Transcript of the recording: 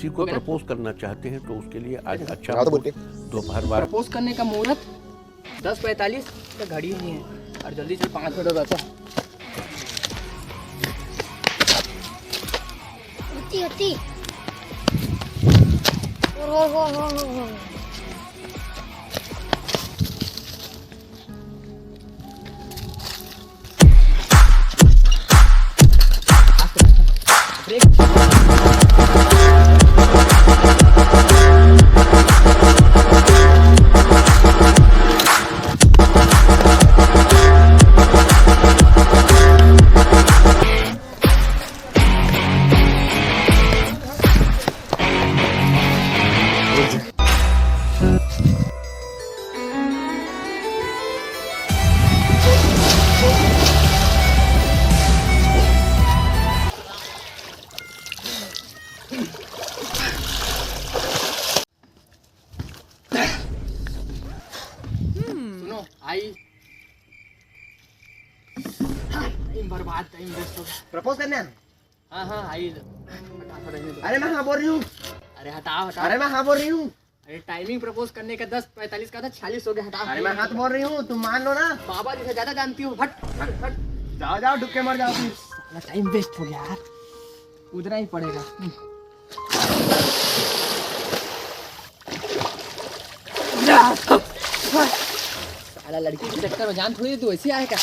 किसी को प्रपोज करना चाहते हैं तो उसके लिए आज अच्छा दोपहर बाद प्रपोज करने का मुहूर्त 10:45 तक घड़ी ही नहीं है और जल्दी से 5 मिनट रहता है। होती हो सुनो आई टाइम बर्बाद, टाइम वेस्ट हो गया। प्रपोज करने आना? हाँ आई फटाफट रहने दो। अरे मैं हाँ बोल रही हूँ। अरे हटाओ अरे मैं हाँ बोल रही हूँ। अरे टाइमिंग प्रपोज करने का 10:45 का था, 46 हो गया। हटाओ। अरे मैं हाँ तो बोल रही हूँ, तुम मान लो ना। बाबा जी से ज्यादा जानती हूँ। हट हट हट। जाओ जाओ डुबके मर जाओ फिर। साला टाइम वेस्ट हो गया यार, कूदना ही पड़ेगा। साला लड़की के चक्कर में जान थोड़ी, तू ऐसी आएगा।